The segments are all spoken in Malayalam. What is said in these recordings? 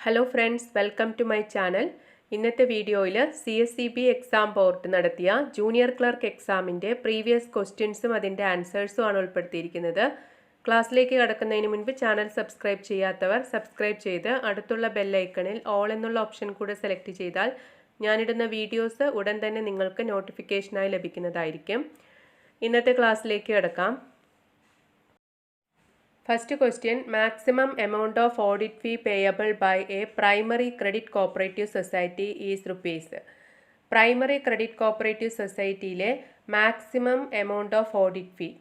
Hello friends, welcome to my channel. ഇന്നത്തെ വീഡിയോയിൽ CSEB എക്സാം ബോർഡ് നടത്തിയ ജൂനിയർ ക്ലർക്ക് എക്സാമിൻ്റെ പ്രീവിയസ് ക്വസ്റ്റ്യൻസും അതിൻ്റെ ആൻസേഴ്സും ആണ് ഉൾപ്പെടുത്തിയിരിക്കുന്നത്. ക്ലാസ്സിലേക്ക് കടക്കുന്നതിന് മുൻപ് ചാനൽ സബ്സ്ക്രൈബ് ചെയ്യാത്തവർ സബ്സ്ക്രൈബ് ചെയ്ത് അടുത്തുള്ള ബെല്ലൈക്കണിൽ ഓൾ എന്നുള്ള ഓപ്ഷൻ കൂടെ സെലക്ട് ചെയ്താൽ ഞാനിടുന്ന വീഡിയോസ് ഉടൻ തന്നെ നിങ്ങൾക്ക് നോട്ടിഫിക്കേഷനായി ലഭിക്കുന്നതായിരിക്കും. ഇന്നത്തെ ക്ലാസ്സിലേക്ക് കടക്കാം. First question, maximum amount of audit fee payable by a primary credit cooperative society is rupees. Primary credit cooperative society le maximum amount of audit fee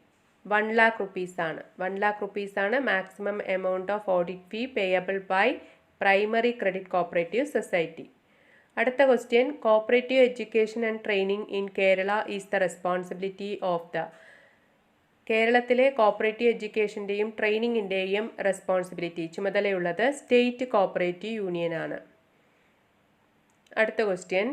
1 lakh rupees ആണ്. 1 lakh rupees ആണ് maximum amount of audit fee payable by primary credit cooperative society. അടുത്ത question, cooperative education and training in Kerala is the responsibility of the. കേരളത്തിലെ കോപ്പറേറ്റീവ് എഡ്യൂക്കേഷൻ്റെയും ട്രെയിനിങ്ങിൻ്റെയും റെസ്പോൺസിബിലിറ്റി ചുമതലയുള്ളത് സ്റ്റേറ്റ് കോപ്പറേറ്റീവ് യൂണിയൻ ആണ്. അടുത്ത question,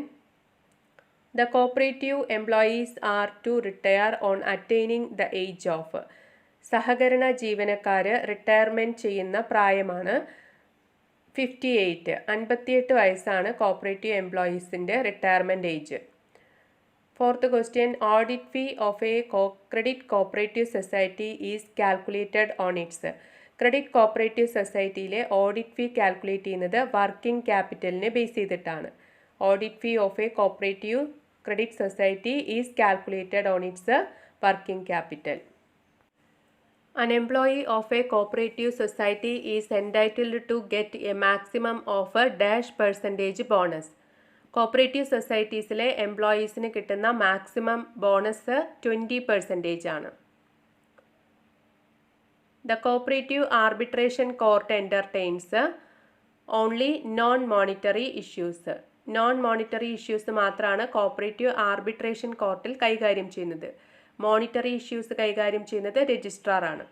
the cooperative employees are to retire on attaining the age of. സഹകരണ ജീവനക്കാർ റിട്ടയർമെൻറ്റ് ചെയ്യുന്ന പ്രായമാണ് 58. 58 വയസ്സാണ് കോപ്പറേറ്റീവ് എംപ്ലോയീസിൻ്റെ retirement age. Fourth question, audit fee of a credit cooperative society is calculated on its. Credit cooperative സൊസൈറ്റിയിലെ ഓഡിറ്റ് ഫീ കാൽക്കുലേറ്റ് ചെയ്യുന്നത് വർക്കിംഗ് ക്യാപിറ്റലിനെ ബേസ് ചെയ്തിട്ടാണ്. Audit fee of a cooperative credit society is calculated on its working capital. An employee of a cooperative society is entitled to get a maximum of a %% bonus. Cooperative സൊസൈറ്റീസിലെ എംപ്ലോയീസിന് കിട്ടുന്ന മാക്സിമം ബോണസ് 20% ആണ്. The cooperative arbitration court entertains only non monetary issues. Non monetary issues മാത്രമാണ് കോപ്പറേറ്റീവ് ആർബിട്രേഷൻ കോർട്ടിൽ കൈകാര്യം ചെയ്യുന്നത്. മോണിറ്ററി ഇഷ്യൂസ് കൈകാര്യം ചെയ്യുന്നത് രജിസ്ട്രാർ ആണ്.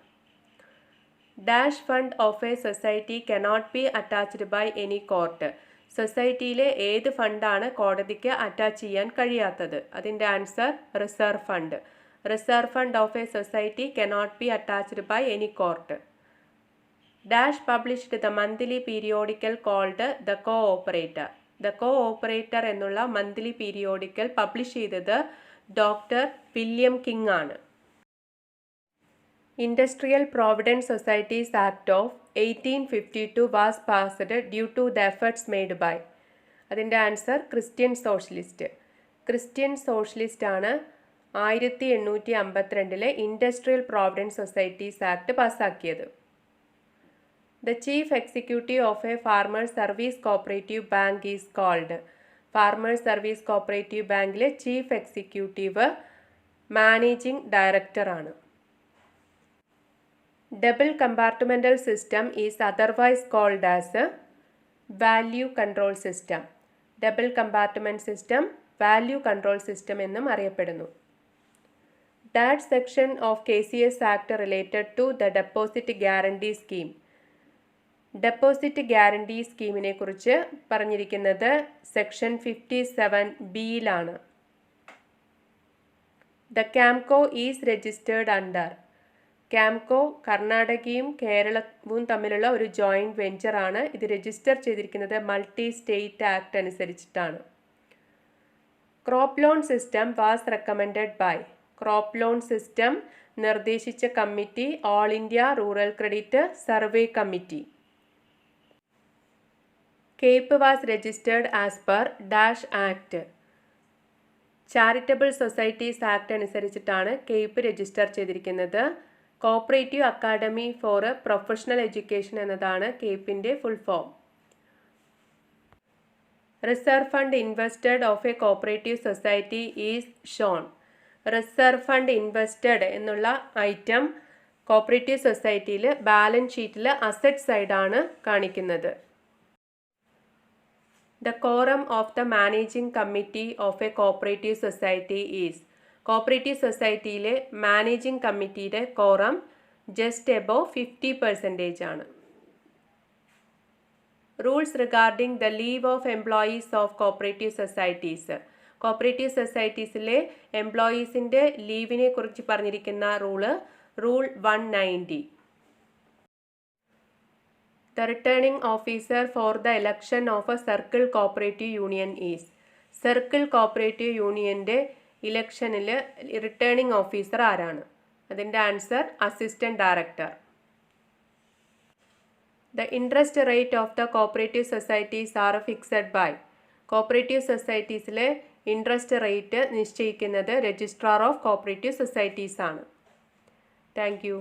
Dash fund of a society cannot be attached by any court. സൊസൈറ്റിയിലെ ഏത് ഫണ്ടാണ് കോടതിക്ക് അറ്റാച്ച് ചെയ്യാൻ കഴിയാത്തത്? അതിൻ്റെ answer reserve fund. Reserve fund of a society cannot be attached by any court. Dash published the monthly periodical called the cooperator. The cooperator എന്നുള്ള മന്ത്ലി പീരിയോഡിക്കൽ പബ്ലിഷ് ചെയ്തത് ഡോക്ടർ വില്യം കിങ് ആണ്. Industrial provident societies act of 1852 was passed due to the efforts made by. അതിൻ്റെ answer Christian socialist. Christian socialist ആണ് 1852 ഇൻഡസ്ട്രിയൽ പ്രോവിഡൻറ്റ് സൊസൈറ്റീസ് ആക്ട് പാസ്സാക്കിയത്. The chief executive of a farmers service cooperative bank is called. Farmers service cooperative ബാങ്കിലെ ചീഫ് എക്സിക്യൂട്ടീവ് മാനേജിംഗ് ഡയറക്ടറാണ്. Double compartmental system is otherwise called as value control system. Double compartment system value control system എന്നും അറിയപ്പെടുന്നു. That section of KCS act related to the deposit guarantee scheme. Deposit guarantee സ്കീമിനെ കുറിച്ച് പറഞ്ഞിരിക്കുന്നത് section 57B the KAMCO is registered under. KAMCO കർണാടകയും കേരളവും തമ്മിലുള്ള ഒരു ജോയിൻറ്റ് വെഞ്ചറാണ്. ഇത് രജിസ്റ്റർ ചെയ്തിരിക്കുന്നത് മൾട്ടി സ്റ്റേറ്റ് ആക്ട് അനുസരിച്ചിട്ടാണ്. Crop loan system was recommended by. Crop loan system നിർദ്ദേശിച്ച committee all India rural credit survey committee. CAPE was registered as per dash act. Charitable societies act അനുസരിച്ചിട്ടാണ് കേപ്പ് രജിസ്റ്റർ ചെയ്തിരിക്കുന്നത്. Cooperative academy for professional education എന്നതാണ് കേപ്പിൻ്റെ full form. Reserve fund invested of a cooperative society is shown. Reserve fund invested എന്നുള്ള ഐറ്റം കോപ്പറേറ്റീവ് സൊസൈറ്റിയിൽ ബാലൻസ് ഷീറ്റിൽ അസറ്റ് സൈഡാണ് കാണിക്കുന്നത്. The quorum of the managing committee of a cooperative society is. Cooperative സൊസൈറ്റിയിലെ മാനേജിംഗ് കമ്മിറ്റിയുടെ കോറം ജസ്റ്റ് എബോവ് 50% ആണ്. Rules regarding the leave of employees of cooperative societies. Cooperative സൊസൈറ്റീസിലെ എംപ്ലോയീസിൻ്റെ ലീവിനെ കുറിച്ച് പറഞ്ഞിരിക്കുന്ന rule 190. The returning officer for the election of a circle cooperative union is. Circle cooperative യൂണിയൻ്റെ ഇലക്ഷനിൽ റിട്ടേണിംഗ് ഓഫീസർ ആരാണ്? അതിൻ്റെ answer assistant director. The interest rate of the cooperative societies are fixed by. Cooperative സൊസൈറ്റീസിലെ ഇൻട്രസ്റ്റ് റേറ്റ് നിശ്ചയിക്കുന്നത് രജിസ്ട്രാർ ഓഫ് കോപ്പറേറ്റീവ് സൊസൈറ്റീസ് ആണ്. Thank U.